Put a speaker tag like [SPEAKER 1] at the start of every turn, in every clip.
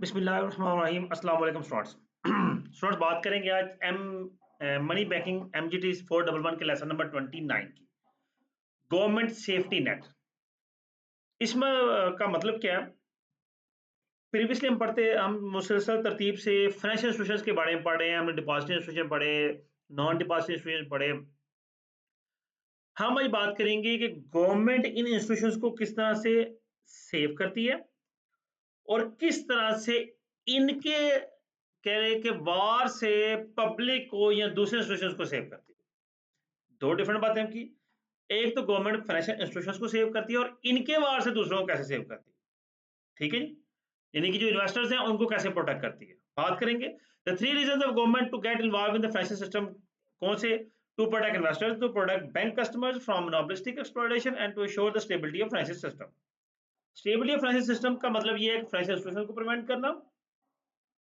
[SPEAKER 1] बिस्मिल्लाहिर्रहमानिर्रहीम अस्सलाम वालेकुम स्टूडेंट्स। स्टूडेंट्स बात करेंगे आज मनी बैंकिंग एमजीटी 411 के लेसन नंबर 29 की गवर्नमेंट सेफ्टी नेट। इसमें का मतलब क्या है? प्रीवियसली हम मुसलसल तरतीब से फाइनेंशियल इंस्टीट्यूशंस के बारे में पढ़ रहे हैं, हमने डिपॉजिट इंस्टीट्यूशन पढ़े, नॉन डिपॉजिट इंस्टीट्यूशन पढ़े। हम आज बात करेंगे कि गवर्नमेंट इन इंस्टीट्यूशंस को किस तरह से सेव करती है और किस तरह से इनके कह रहे कि वार से पब्लिक को या दूसरे इंस्टीट्यूशंस को सेव करती है। दो डिफरेंट बातें हम की। एक तो गवर्नमेंट फाइनेंशियल इंस्टीट्यूशंस को सेव करती है और इनके वार से दूसरों को कैसे सेव करती है। ठीक है जी, यानी कि जो इन्वेस्टर्स हैं उनको कैसे प्रोटेक्ट करती है, बात करेंगे। The three reasons of government to get involve in the financial system. कौन से? To protect investors, to protect bank customers from monopolistic exploitation and to assure the stability of financial system. Stability of financial system का मतलब ये है कि financial institution को prevent करना,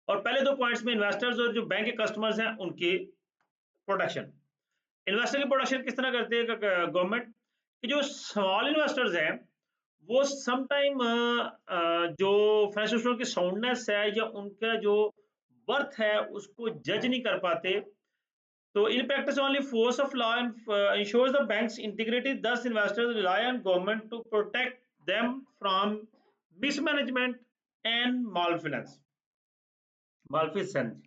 [SPEAKER 1] और पहले दो पॉइंट्स में इन्वेस्टर्स और जो बैंक के कस्टमर्स हैं उनकी प्रोटेक्शन। इन्वेस्टर की प्रोटेक्शन किस तरह करती है गवर्नमेंट? कि जो स्मॉल इन्वेस्टर्स हैं वो सम टाइम जो फाइनेंशियल की साउंडनेस है या उनका जो वर्थ है उसको जज नहीं कर पाते। तो in practice only force of law insures the banks integrity, thus investors rely on government to protect them from mismanagement and malfeasance.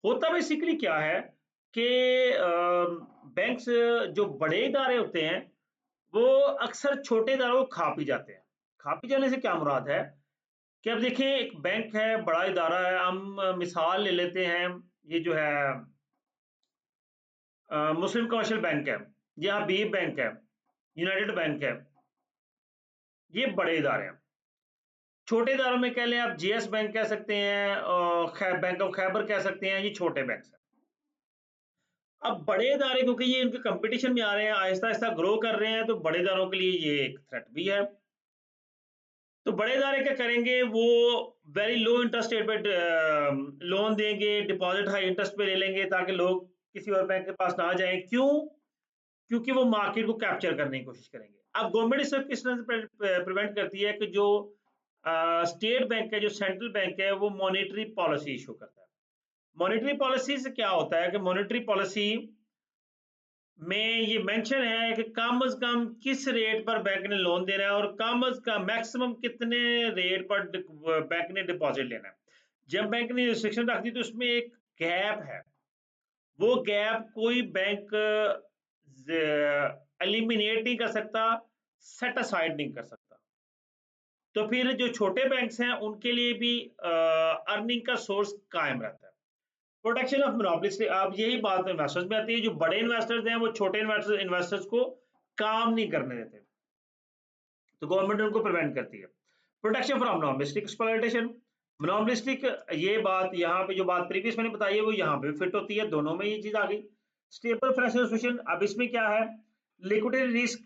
[SPEAKER 1] होता बेसिकली क्या है कि बैंक्स जो बड़े इदारे होते हैं वो अक्सर छोटे इदारों को खा पी जाते हैं। खा पी जाने से क्या मुराद है कि अब देखिए एक बैंक है, बड़ा इदारा है। हम मिसाल ले लेते हैं, ये जो है मुस्लिम कमर्शियल बैंक है, या हबीब बैंक है, यूनाइटेड बैंक है, ये बड़े इदारे हैं। छोटे इदारों में कह लें आप जीएस बैंक कह सकते हैं और बैंक ऑफ खैबर कह सकते हैं, ये छोटे बैंक हैं। अब बड़े इदारे क्योंकि ये इनके कंपटीशन में आ रहे हैं, आहिस्ता-आहिस्ता ग्रो कर रहे हैं, तो बड़े इदारों के लिए ये एक थ्रेट भी है। तो बड़े इदारे क्या करेंगे, वो वेरी लो इंटरेस्ट रेट पे लोन देंगे, डिपॉजिट हाई इंटरेस्ट पे ले लेंगे ताकि लोग किसी और बैंक के पास ना जाएँ। क्यों? क्योंकि वो मार्केट को कैप्चर करने की कोशिश करेंगे। अब गवर्नमेंट इसे किस तरह से प्रिवेंट करती है कि जो स्टेट बैंक है, जो सेंट्रल बैंक है, वो मॉनेटरी पॉलिसी इश्यू करता है। मॉनेटरी पॉलिसी से क्या होता है कि मॉनेटरी पॉलिसी में ये मेंशन है कि कम से कम किस रेट पर बैंक ने लोन देना है और कम से कम मैक्सिमम कितने रेट पर बैंक ने डिपॉजिट लेना है। जब बैंक ने रिस्ट्रिक्शन रख दी तो उसमें एक गैप है, वो गैप कोई बैंक एलिमिनेट नहीं कर सकता, सेट असाइड नहीं कर सकता। तो फिर जो छोटे बैंक्स हैं उनके लिए भी अर्निंग का सोर्स कायम रहता है। प्रोटेक्शन ऑफ मोनोपोली, अब यही बात इन्वेस्टर्स में आती है। जो बड़े इन्वेस्टर्स हैं वो छोटे इन्वेस्टर्स को काम नहीं करने देते, तो गवर्नमेंट उनको प्रिवेंट करती है। Protection from monopolistic exploitation. Monopolistic, ये बात यहाँ पे जो बात प्रीवियस मैंने बताई है वो यहाँ पे फिट होती है, दोनों में ये चीज आ गई। स्टेबल फाइनेंशियल सिचुएशन, अब इसमें क्या है, liquidity risk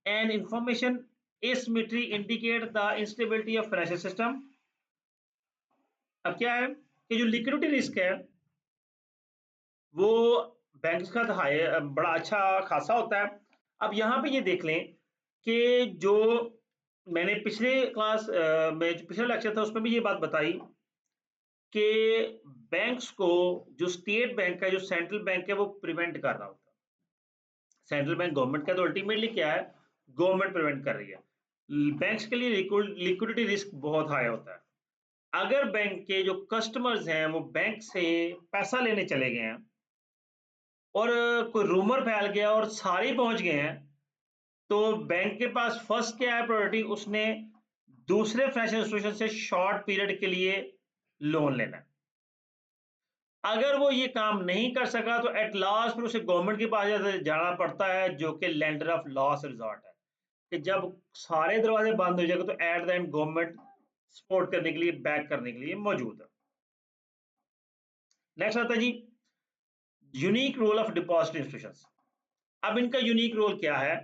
[SPEAKER 1] and information asymmetry indicate the instability of financial system। अब क्या है कि जो लिक्विडिटी रिस्क है वो बैंक का तो हाई बड़ा अच्छा खासा होता है। अब यहाँ पे ये देख लें कि जो मैंने पिछले क्लास में जो पिछला लेक्चर था उसमें भी ये बात बताई कि बैंक्स को जो स्टेट बैंक है, जो सेंट्रल बैंक है, वो प्रिवेंट कर रहा होता है। सेंट्रल बैंक गवर्नमेंट का तो अल्टीमेटली क्या है, गवर्नमेंट प्रिवेंट कर रही है। बैंक्स के लिए लिक्विडिटी रिस्क बहुत हाई होता है। अगर बैंक के जो कस्टमर्स हैं वो बैंक से पैसा लेने चले गए हैं और कोई रूमर फैल गया और सारे पहुंच गए हैं, तो बैंक के पास फर्स्ट क्या है प्रायोरिटी, उसने दूसरे फाइनेंशियल इंस्टीट्यूशन से शॉर्ट पीरियड के लिए लोन लेना है। अगर वो ये काम नहीं कर सका तो एट लास्ट फिर उसे गवर्नमेंट के पास जाना पड़ता है, जो कि लेंडर ऑफ लास्ट रिजॉर्ट है, कि जब सारे दरवाजे बंद हो जाएगा तो at the end government support करने के लिए, बैक करने के लिए मौजूद है। नेक्स्ट आता है जी unique role of deposit institutions. अब इनका यूनिक रोल क्या है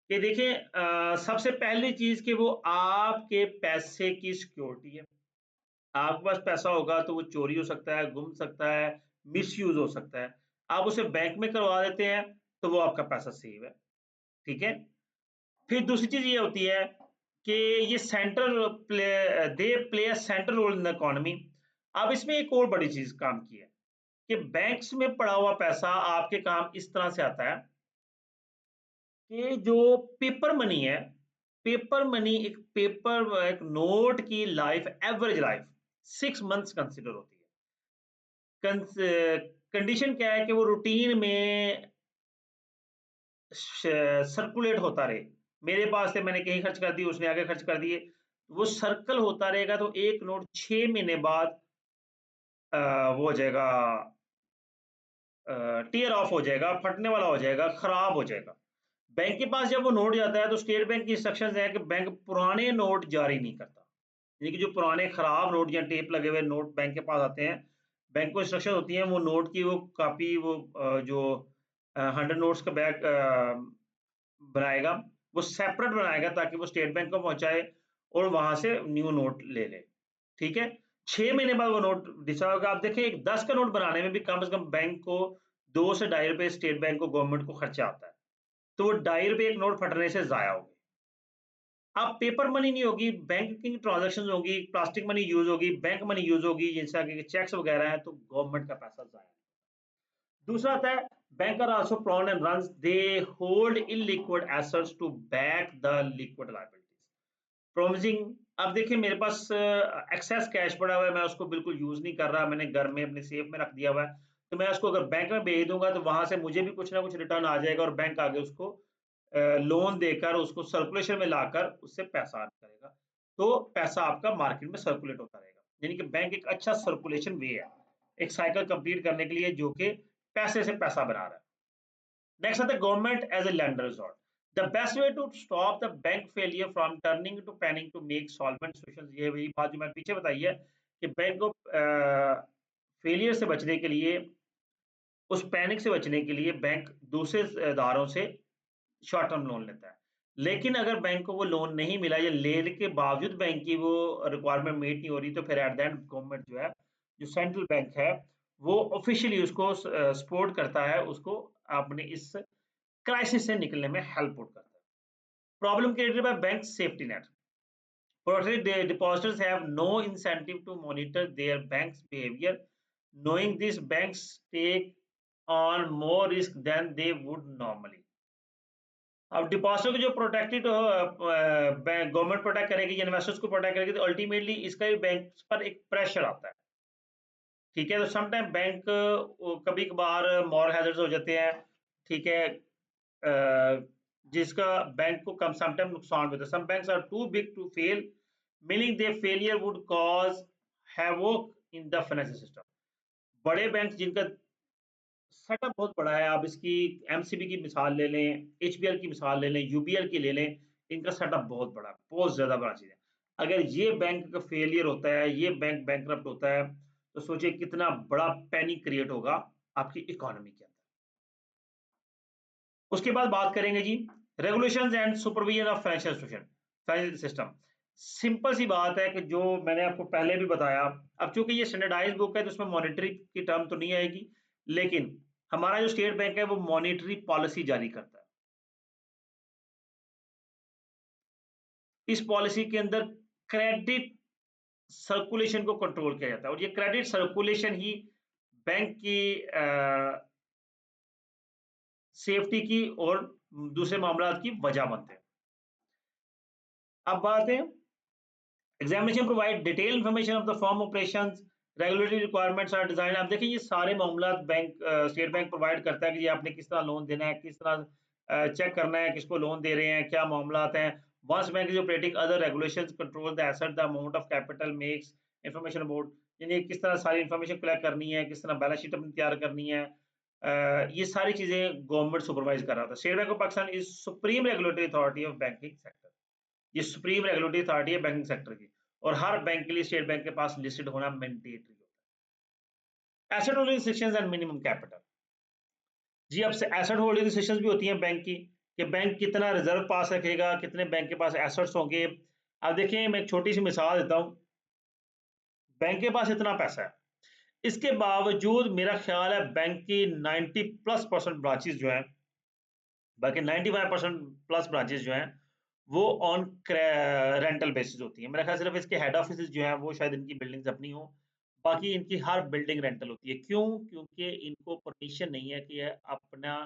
[SPEAKER 1] कि देखें, सबसे पहली चीज कि वो आपके पैसे की सिक्योरिटी है। आपके पास पैसा होगा तो वो चोरी हो सकता है, गुम सकता है, मिसयूज हो सकता है। आप उसे बैंक में करवा देते हैं तो वो आपका पैसा सेव है। ठीक है। फिर दूसरी चीज ये होती है कि ये they play a central role in the economy. अब इसमें एक और बड़ी चीज काम की है कि बैंक्स में पड़ा हुआ पैसा आपके काम इस तरह से आता है कि जो पेपर मनी है, पेपर मनी एक नोट की life, average life 6 months consider होती है। कंडीशन क्या है कि वो रूटीन में सर्कुलेट होता रहे। मेरे पास थे, मैंने कहीं खर्च कर दिए, उसने आगे खर्च कर दिए, वो सर्कल होता रहेगा तो एक नोट 6 महीने बाद वो हो जाएगा, टीयर ऑफ हो जाएगा, फटने वाला हो जाएगा, खराब हो जाएगा। बैंक के पास जब वो नोट जाता है तो स्टेट बैंक की इंस्ट्रक्शंस है कि बैंक पुराने नोट जारी नहीं करता। यानी कि जो पुराने खराब नोट या टेप लगे हुए नोट बैंक के पास आते हैं, बैंक को इंस्ट्रक्शन होती है वो नोट की वो कॉपी, वो जो 100 नोट्स का बैग बनाएगा, वो सेपरेट बनाएगा ताकि वो स्टेट बैंक को पहुंचाए और वहां से न्यू नोट ले ले। ठीक है, 6 महीने बाद वो नोट डिसा होगा। आप देखें, एक 10 का नोट बनाने में भी कम से कम बैंक को 2 से 2.5 रुपए स्टेट बैंक को, गवर्नमेंट को खर्चा आता है। तो वो 2.5 रुपए एक नोट फटने से जाया हो गए। अब पेपर मनी नहीं होगी, बैंकिंग ट्रांजैक्शन होगी, प्लास्टिक मनी यूज होगी, बैंक मनी यूज होगी, जैसे कि चेक्स वगैरह है, तो गवर्नमेंट का पैसा जाया। दूसरा आता है, banker also prone and runs, they hold illiquid assets to back the liquid liabilities. Promising, अब देखिए मेरे पास एक्सेस कैश पड़ा हुआ है, मैं उसको बिल्कुल यूज नहीं कर रहा, मैंने घर में अपने सेफ में रख दिया हुआ है, तो मैं उसको अगर बैंक में भेज दूंगा तो वहां से मुझे भी कुछ ना कुछ रिटर्न आ जाएगा और बैंक आगे उसको लोन देकर उसको सर्कुलेशन में लाकर उससे पैसा अर्न करेगा। तो पैसा आपका मार्केट में सर्कुलेट होता रहेगा, यानी कि बैंक एक अच्छा सर्कुलेशन वे है एक साइकिल कंप्लीट करने के लिए, जो कि पैसे से पैसा बना रहा है। नेक्स्ट आता है government as a lender resort. The best way to stop the bank failure from turning to panic to make solvent solutions, ये वही बात जो मैंने पीछे बताई है कि बैंक को फेलियर से बचने के लिए, उस पैनिक से बचने के लिए बैंक दूसरे इदारों से शॉर्ट टर्म लोन लेता है। लेकिन अगर बैंक को वो लोन नहीं मिला या लेने के बावजूद बैंक की वो रिक्वायरमेंट मीट नहीं हो रही, तो फिर एट द एंड गवर्नमेंट जो है, जो सेंट्रल बैंक है, वो ऑफिशियली उसको सपोर्ट करता है, उसको अपने इस क्राइसिस से निकलने में हेल्प करता है। Problem created by bank safety net. Protected depositors have no incentive to monitor their bank's behavior. Knowing this, banks take on more risk than they would normally. अब डिपॉजिटर को जो प्रोटेक्टेड गवर्नमेंट प्रोटेक्ट करेगी, investors को protect करेगी, तो ultimately इसका भी bank पर एक प्रेशर आता है। ठीक है, तो समटाइम बैंक कभी कभार मॉरल हैजर्ड्स हो जाते हैं। ठीक है, जिसका बैंक को कम समटाइम नुकसान होता है। Some banks are too big to fail, meaning their failure would cause havoc in the financial system. बड़े बैंक जिनका सेटअप बहुत बड़ा है, आप इसकी एमसीबी की मिसाल ले लें, एचबीएल की मिसाल ले लें, यूबीएल की ले लें, इनका सेटअप बहुत बड़ा है, बहुत ज्यादा बड़ा चीज है। अगर ये बैंक का फेलियर होता है, ये बैंक बैंकरप्ट होता है, तो सोचिए कितना बड़ा पैनिक क्रिएट होगा आपकी इकोनॉमी के अंदर। उसके बाद बात करेंगे जी, regulations and supervision of financial institution, financial system. Simple सी बात है कि जो मैंने आपको पहले भी बताया, अब चूंकि ये स्टैंडर्डाइज बुक है तो उसमें मॉनेटरी की टर्म तो नहीं आएगी, लेकिन हमारा जो स्टेट बैंक है वो मॉनेटरी पॉलिसी जारी करता है। इस पॉलिसी के अंदर क्रेडिट सर्कुलेशन को कंट्रोल किया जाता है, और ये क्रेडिट सर्कुलेशन ही बैंक की सेफ्टी की और दूसरे मामला की वजह बनते हैं। अब बात है, examination provide detail information of the firm operations, regulatory requirements are design. आप देखिए ये सारे मामला बैंक, स्टेट बैंक प्रोवाइड करता है कि ये आपने किस तरह लोन देना है, किस तरह चेक करना है किसको लोन दे रहे हैं, क्या मामला हैं। Once bank is operating, other regulations control the asset, the amount of capital, makes information about, यानी किस तरह सारी इंफॉर्मेशन कलेक्ट करनी है, किस तरह बैलेंस शीट अपनी तैयार करनी है, ये सारी चीजें गवर्नमेंट सुपरवाइज कर रहा था। State bank of Pakistan is supreme regulatory authority of banking sector, ये सुप्रीम रेगुलेटरी अथॉरिटी है बैंकिंग सेक्टर की, और हर बैंक के लिए स्टेट बैंक के पास लिस्टेड होना मैंडेटरी होता है। Asset holding restrictions and minimum capital, जी अब एसेट होल्डिंग रिस्ट्रिक्शंस भी होती हैं बैंक की, कि बैंक कितना रिजर्व पास रखेगा, कितने बैंक के पास एसेट्स होंगे। अब देखिए मैं एक छोटी सी मिसाल देता हूँ, बैंक के पास इतना पैसा है, इसके बावजूद मेरा ख्याल है बैंक की 90+% ब्रांचेस जो हैं, बाकी 95% प्लस ब्रांचेस जो हैं, वो ऑन रेंटल बेसिस होती है। मेरा ख्याल सिर्फ इसके हेड ऑफिस जो हैं वो शायद इनकी बिल्डिंग्स अपनी हो, बाकी इनकी हर बिल्डिंग रेंटल होती है। क्यों? क्योंकि इनको परमिशन नहीं है कि ये अपना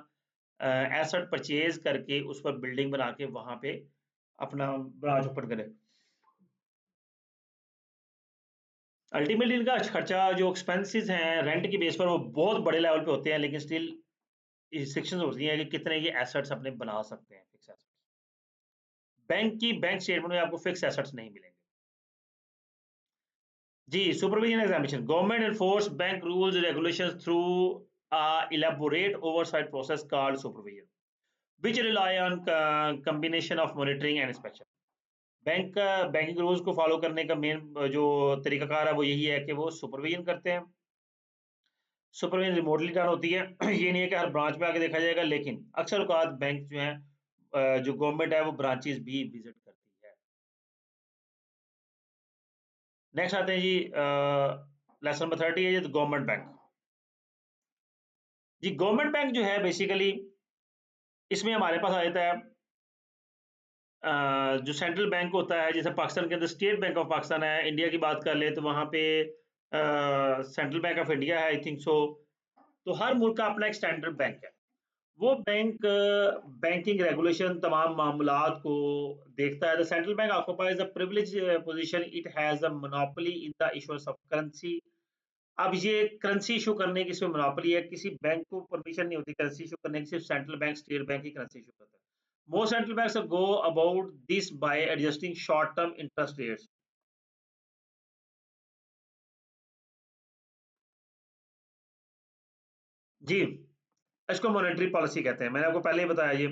[SPEAKER 1] एसेट परचेज करके उस पर बिल्डिंग बना के वहां पे अपना ब्रांच ओपन करे। अल्टीमेटली इनका खर्चा जो एक्सपेंसेस हैं रेंट की बेस पर वो बहुत बड़े लेवल पे होते हैं, लेकिन स्टिल रिस्ट्रिक्शंस होती हैं कि कितने ये एसेट्स अपने बना सकते हैं फिक्स एसेट्स। बैंक स्टेटमेंट में आपको फिक्स एसेट्स नहीं मिलेंगे। जी, supervision examination government enforce bank rules regulations through elaborate oversight process called supervision, which rely on combination of monitoring and inspection. Banking rules को फॉलो करने का मेन जो तरीकाकार है वो यही है कि वो सुपरविजन करते हैं। सुपरविजन रिमोटली डन होती है। ये नहीं है कि हर ब्रांच में आके देखा जाएगा, लेकिन अक्सर औकात बैंक जो है जो गवर्नमेंट है वो ब्रांचेस भी विजिट करती है। नेक्स्ट आते हैं जी लेसन नंबर 30 है जी गवर्नमेंट बैंक। जी गवर्नमेंट बैंक जो है बेसिकली इसमें हमारे पास आ जाता है जो सेंट्रल बैंक होता है, जैसे पाकिस्तान के अंदर स्टेट बैंक ऑफ पाकिस्तान है। इंडिया की बात कर ले तो वहाँ पे सेंट्रल बैंक ऑफ इंडिया है, आई थिंक सो। तो हर मुल्क का अपना एक स्टैंडर्ड बैंक है। वो बैंक बैंकिंग रेगुलेशन तमाम मामलात को देखता है। The central bank occupies the privilege position, it has a monopoly in the issuance of currency. अब ये करेंसी इशू करने की इसमें मोनोपोली है, किसी बैंक को परमिशन नहीं होती करेंसी इशू करने की, सिर्फ सेंट्रल बैंक स्टेट बैंक ही करेंसी इशू करता है। Most central banks go about this by adjusting short term interest rates. जी, इसको मॉनेटरी पॉलिसी कहते हैं, मैंने आपको पहले ही बताया ये।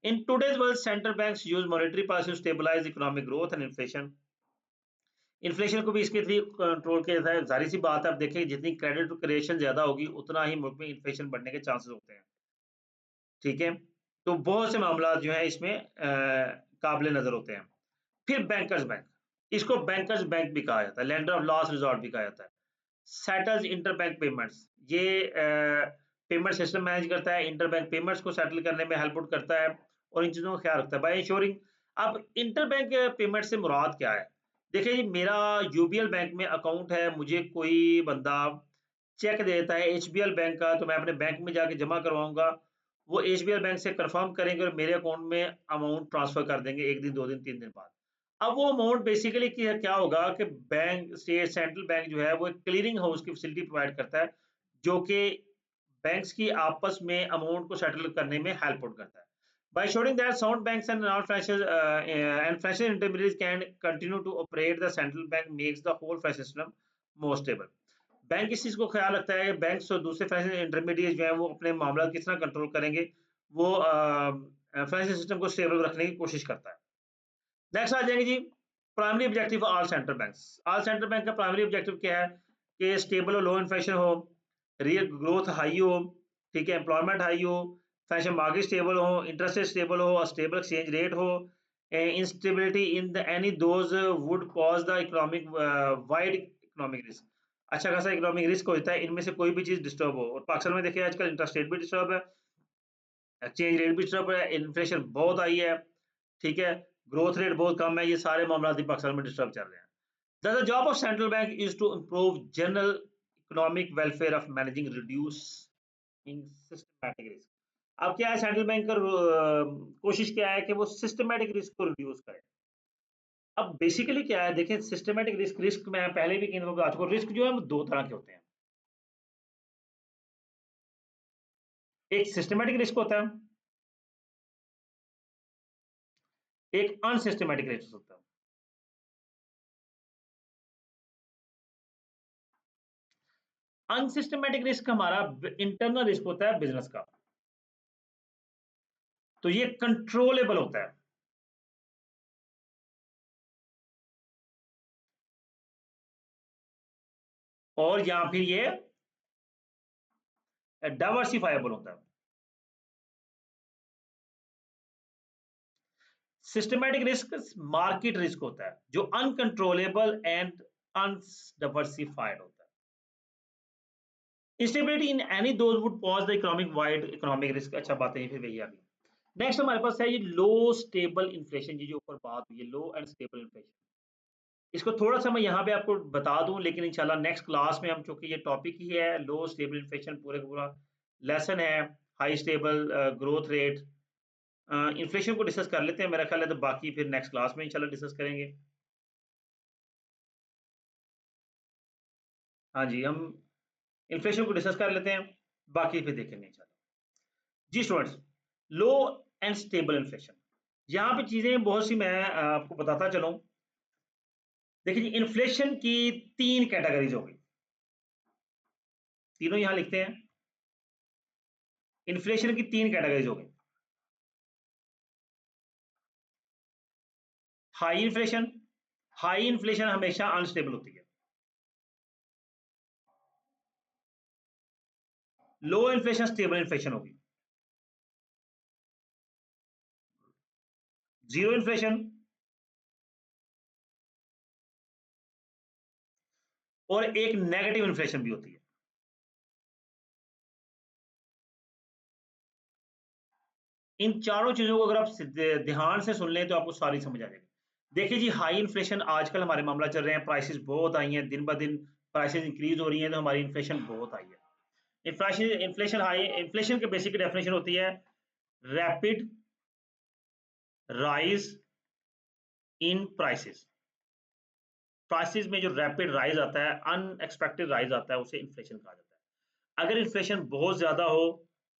[SPEAKER 1] In today's world central banks use monetary policy to stabilise economic growth and inflation. Inflation को भी इसके थ्रू कंट्रोल किया जाता है। जाहिर सी बात है, आप देखिए जितनी क्रेडिट क्रिएशन ज्यादा होगी उतना ही मुल्क में इन्फ्लेशन बढ़ने के चांसेस होते हैं। ठीक है, तो बहुत से मामला जो है इसमें काबिल नजर होते हैं। फिर बैंकर्स बैंक, इसको बैंकर्स बैंक भी कहा जाता है, लेंडर ऑफ लास्ट रिजॉर्ट भी कहा जाता है। सेटल्स इंटरबैंक पेमेंट्स, ये पेमेंट सिस्टम मैनेज करता है, इंटरबैंक पेमेंट्स को सेटल करने में हेल्प आउट करता है और इन चीज़ों का ख्याल रखता है बाय इंश्योरिंग। अब इंटरबैंक पेमेंट से मुराद क्या है? देखिए जी, मेरा यूबीएल बैंक में अकाउंट है, मुझे कोई बंदा चेक दे देता है एचबीएल बैंक का, तो मैं अपने बैंक में जाके जमा करवाऊंगा। वो एचबीएल बैंक से कंफर्म करेंगे और मेरे अकाउंट में अमाउंट ट्रांसफर कर देंगे 1 दिन 2 दिन 3 दिन बाद। अब वो अमाउंट बेसिकली क्या होगा कि बैंक स्टेट सेंट्रल बैंक जो है वो एक क्लियरिंग हाउस की फैसिलिटी प्रोवाइड करता है, जो कि बैंक्स की आपस में अमाउंट को सेटल करने में हेल्प आउट करता है। By showing that sound banks and non-financial and financial intermediaries can continue to operate, the central bank makes the whole financial system more stable. Bank इस चीज को ख्याल रखता है कि बैंक्स और दूसरे फाइनेंशियल इंटरमीडिएट जो है वो अपने मामला किस तरह कंट्रोल करेंगे, वो फाइनेंशियल सिस्टम को स्टेबल रखने की कोशिश करता है। नेक्स्ट आ जाएंगे जी primary objective all central banks. All central bank का प्राइमरी ऑब्जेक्टिव क्या है? कि स्टेबल और लो इन्फ्लेशन हो, रियल ग्रोथ हाई हो, ठीक है, एम्प्लॉयमेंट हाई हो, फैशन मार्केट स्टेबल हो, इंटरेस्ट रेट स्टेबल हो, स्टेबल एक्सचेंज रेट हो। Instability in the any those would cause the economic wide economic risk. अच्छा खासा इकोनॉमिक रिस्क होता है इनमें से कोई भी चीज डिस्टर्ब हो। और पाकिस्तान में देखिए आजकल इंटरेस्ट रेट भी डिस्टर्ब है, एक्सचेंज रेट भी डिस्टर्ब है, इन्फ्लेशन बहुत आई है, ठीक है, ग्रोथ रेट बहुत कम है। ये सारे मामला पाकिस्तान में डिस्टर्ब चल रहे हैं। The job of central bank is to improve general economic welfare of managing reducing systematic risk. अब क्या है सेंट्रल बैंक का कोशिश क्या है कि वो सिस्टमेटिक रिस्क को रिड्यूस करे। अब बेसिकली क्या है, देखें सिस्टमेटिक रिस्क, रिस्क मैं पहले भी कहीं बता चुका हूं, रिस्क जो है वो दो तरह के होते हैं। एक सिस्टमेटिक रिस्क होता है, एक अनसिस्टमेटिक रिस्क होता है। अनसिस्टमेटिक रिस्क हमारा इंटरनल रिस्क होता है बिजनेस का, तो ये कंट्रोलेबल होता है। और या फिर ये डाइवर्सिफाइबल होता है। सिस्टमैटिक रिस्क मार्केट रिस्क होता है जो अनकंट्रोलेबल एंड अनडाइवर्सिफाइड होता है। Instability in any those would pause the economic wide economic risk. अच्छा बात है फिर वही आ गई। नेक्स्ट हमारे पास है ये लो स्टेबल इन्फ्लेशन, ये जो ऊपर बात हुई है लो एंड स्टेबल इन्फ्लेशन। इसको थोड़ा-सा मैं यहाँ पे आपको बता दूँ, लेकिन इंशाल्लाह नेक्स्ट क्लास में हम, चूँकि ये टॉपिक ही है लो स्टेबल इन्फ्लेशन, पूरे का पूरा लेसन है, high stable growth rate, inflation को डिस्कस कर लेते हैं। मेरा ख्याल है तो बाकी फिर नेक्स्ट क्लास में इंशाल्लाह डिस्कस करेंगे। हाँ जी, हम इन्फ्लेशन को डिस्कस कर लेते हैं, बाकी फिर देखेंगे इंशाल्लाह। जी students, low and stable inflation, यहाँ पे चीज़ें बहुत सी मैं आपको बताता चलूँ। देखिए जी, इन्फ्लेशन की 3 कैटेगरीज़ हो गई, तीनों यहाँ लिखते हैं। इन्फ्लेशन की 3 कैटेगरीज़ हो गई। हाई इन्फ्लेशन हमेशा अनस्टेबल होती है। लो इन्फ्लेशन स्टेबल इन्फ्लेशन होगी। जीरो इन्फ्लेशन और एक नेगेटिव इन्फ्लेशन भी होती है। इन चारों चीजों को अगर आप ध्यान से सुन लें तो आपको सारी समझ आ जाएगी। देखिए जी, हाई इन्फ्लेशन आजकल हमारे मामला चल रहे हैं, प्राइसेस बहुत आई हैं, दिन ब दिन प्राइसेस इंक्रीज हो रही हैं, तो हमारी इन्फ्लेशन बहुत आई है। इन्फ्लेशन की बेसिक डेफिनेशन होती है rapid rise in prices. Prices में जो रैपिड राइज आता है, अनएक्सपेक्टेड राइज आता है, उसे इन्फ्लेशन कहा जाता है। अगर इन्फ्लेशन बहुत ज्यादा हो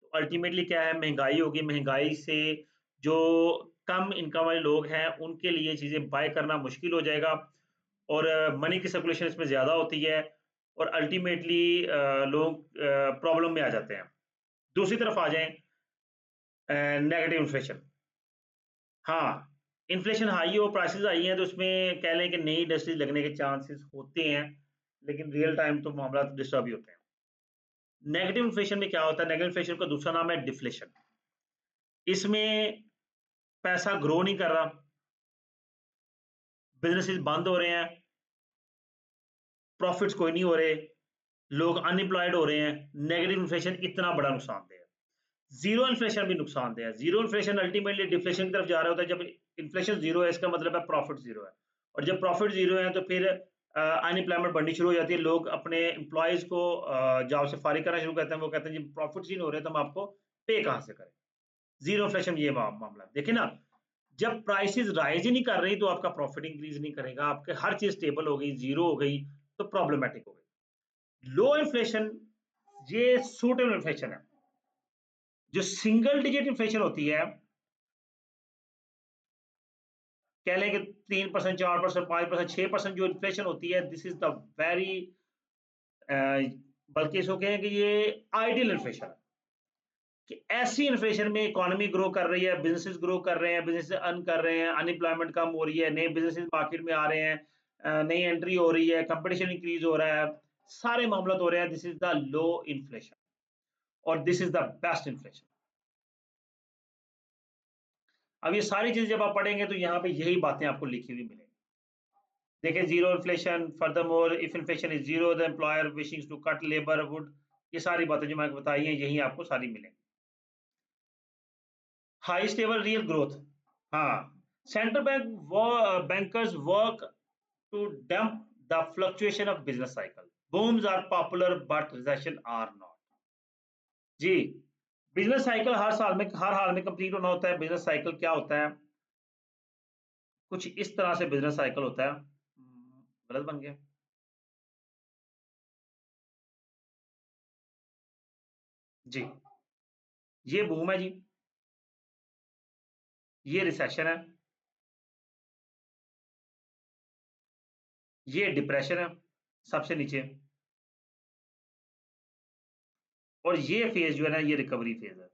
[SPEAKER 1] तो अल्टीमेटली क्या है, महंगाई होगी। महंगाई से जो कम इनकम वाले लोग हैं उनके लिए चीजें बाय करना मुश्किल हो जाएगा, और मनी की सर्कुलेशन इसमें ज्यादा होती है, और अल्टीमेटली लोग प्रॉब्लम में आ जाते हैं। दूसरी तरफ आ जाएं नेगेटिव इन्फ्लेशन। हाँ, इन्फ्लेशन हाई हो, प्राइसेस हाई हैं, तो उसमें कह लें कि नई इंडस्ट्रीज लगने के चांसेस होते हैं, लेकिन रियल टाइम तो मामला डिस्टर्ब ही होते हैं। नेगेटिव इन्फ्लेशन में क्या होता है, नेगेटिव इन्फ्लेशन का दूसरा नाम है डिफ्लेशन। इसमें पैसा ग्रो नहीं कर रहा, बिजनेसेस बंद हो रहे हैं, प्रॉफिट्स कोई नहीं हो रहे, लोग अनएम्प्लॉयड हो रहे हैं। नेगेटिव इन्फ्लेशन इतना बड़ा नुकसानदेह है। जीरो इन्फ्लेशन भी नुकसानदेह है। जीरो इन्फ्लेशन अल्टीमेटली डिफ्लेशन की तरफ जा रहा होता है। जब इन्फ्लेशन जीरो है, इसका मतलब है प्रॉफिट जीरो है, और जब प्रॉफिट जीरो है तो फिर अनएम्प्लॉयमेंट बढ़नी शुरू हो जाती है। लोग अपने एम्प्लॉयज को जॉब से फारिग करना शुरू करते हैं। वो कहते हैं जी प्रॉफिट ही नहीं हो रहे, तो हम आपको पे कहाँ से करें। जीरो इन्फ्लेशन ये मामला है। देखिए ना, जब प्राइसेस राइज ही नहीं कर रही तो आपका प्रॉफिट इंक्रीज नहीं करेगा, आपके हर चीज स्टेबल हो गई, जीरो हो गई, तो प्रॉब्लमेटिक हो गई। लो इन्फ्लेशन ये सूटेबल इन्फ्लेशन है। जो सिंगल डिजिट इन्फ्लेशन होती है, कह लें कि 3%, 4%, 5%, 6% जो इन्फ्लेशन होती है, दिस इज द वेरी, बल्कि इसको कहें कि ये आइडियल इन्फ्लेशन है। कि ऐसी इन्फ्लेशन में इकोनॉमी ग्रो कर रही है, बिजनेसेस ग्रो कर रहे हैं, बिजनेस अर्न कर रहे हैं, अनएम्प्लॉयमेंट कम हो रही है, नए बिजनेसेस मार्केट में आ रहे हैं, नई एंट्री हो रही है, कंपटीशन इंक्रीज हो रहा है, सारे मामला हो रहे हैं। This is the low inflation, और this is the best inflation. अब ये सारी चीजें जब आप पढ़ेंगे तो यहाँ पे यही बातें आपको लिखी हुई मिलेंगी। देखिए, zero inflation, furthermore if inflation is zero the employer wishing to cut labour would, ये सारी बातें जो मैंने बताई हैं यही आपको सारी मिलेंगी। हाई स्टेबल रियल ग्रोथ, हाँ, central bankers work to dump the fluctuation of business cycle. Booms are popular but recession are not. जी, बिजनेस साइकिल हर हाल में कंप्लीट होना होता है। बिजनेस साइकिल क्या होता है, कुछ इस तरह से बिजनेस साइकिल होता है। गलत बन गया। जी, ये बूम है जी, ये रिसेशन है, ये डिप्रेशन है सबसे नीचे, और ये फेज जो है ना, ये रिकवरी फेज है।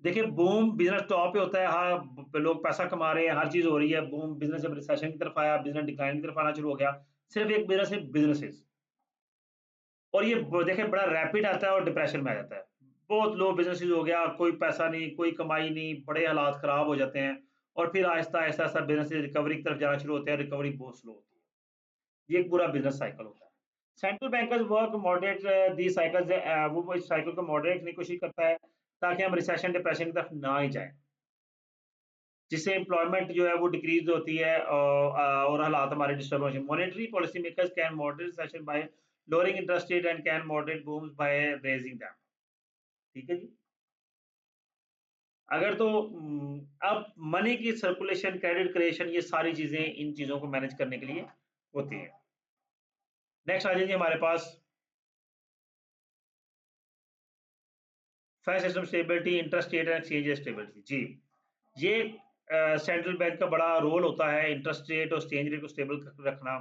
[SPEAKER 1] देखिए, बूम बिजनेस टॉप पे होता है, हाँ, लोग पैसा कमा रहे हैं, हर चीज हो रही है। बूम बिजनेस जब रिसेशन की तरफ आया, बिजनेस डिक्लाइन की तरफ आना शुरू हो गया। सिर्फ एक बिजनेस है, बिजनेसेस, और ये देखिए बड़ा रैपिड आता है और डिप्रेशन में आ जाता है। बहुत लो बिजनेसेस हो गया, कोई पैसा नहीं, कोई कमाई नहीं, बड़े हालात खराब हो जाते हैं, और फिर आहिस्ता आहिस्ता आहिस्ता बिजनेस रिकवरी की तरफ जाना शुरू होते हैं। रिकवरी बहुत स्लो होती है। ये एक पूरा बिजनेस साइकिल होता है। सेंट्रल बैंकर्स वर्क मॉडरेट दी साइकिल्स, वो इस साइकिल को मॉडरेट करने की कोशिश करता है। ताकि हम रिसेशन डिप्रेशन की तरफ ना ही जाएं, जिससे एम्प्लॉयमेंट जो है वो डिक्रीज होती है और हालात हमारे डिस्टर्ब होते हैं। Monetary policy makers can moderate recession bye lowering interest rate and can moderate बूम्स by raising them. ठीक है जी। अगर तो अब मनी की सर्कुलेशन, क्रेडिट क्रिएशन, ये सारी चीजें इन चीजों को मैनेज करने के लिए होती हैं। नेक्स्ट आ जाइए हमारे पास finance system stability, interest rate and exchange rate stability. जी, ये सेंट्रल बैंक का बड़ा रोल होता है इंटरेस्ट रेट और एक्सचेंज रेट को स्टेबल रखना।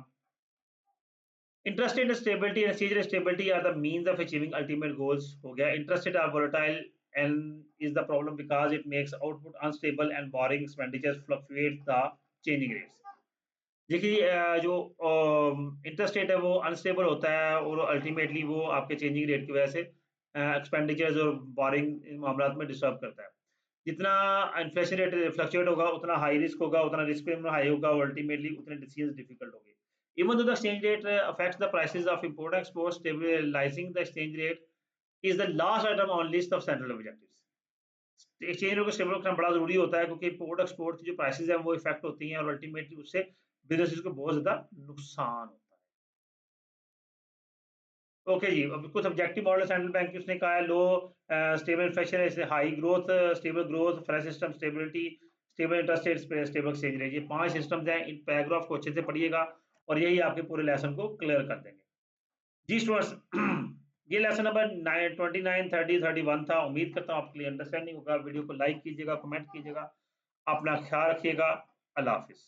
[SPEAKER 1] Interest rate stability and exchange rate stability are the means of achieving ultimate goals. हो गया, interest rate are volatile and is the problem because it makes output unstable and borrowing expenditure fluctuate the changing rates. देखिए जो interest rate है वो unstable होता है और ultimately वो आपके चेंजिंग रेट की वजह से एक्सपेंडिचर्स और बोरिंग मामला में डिस्टर्ब करता है। जितना इन्फ्लेशन रेट फ्लक्चुएट होगा उतना हाई रिस्क होगा, उतना रिस्क प्रीमियम हाई होगा और अल्टीमेटली उतने डिसीजंस डिफिकल्ट होंगे। Even though the exchange rate affects the prices of import and export, stabilizing the exchange rate is the last item on list of central objectives. Exchange rate को stable रखना बड़ा जरूरी होता है क्योंकि import export की जो प्राइसेस हैं वो इफेक्ट होती हैं और अल्टीमेटली उससे बिजनेसेस को बहुत ज्यादा नुकसान होता है। ओके जी, अब कुछ ऑब्जेक्टिव मॉडल सेंट्रल बैंक की उसने कहा है, लो स्टेबल इन्फ्लेशन, ऐसे high growth, stable growth, finance system stability, stable interest rate, stable exchange rate. ये 5 सिस्टम्स हैं, इन पैराग्राफ को अच्छे से पढ़िएगा और यही आपके पूरे लेसन को क्लियर कर देंगे। जी स्टूडेंट्स, ये लेसन नंबर 29, 30, 31 था। उम्मीद करता हूँ आपके लिए अंडरस्टैंडिंग होगा। वीडियो को लाइक कीजिएगा, कमेंट कीजिएगा, अपना ख्याल रखिएगा। अल्लाह हाफिज।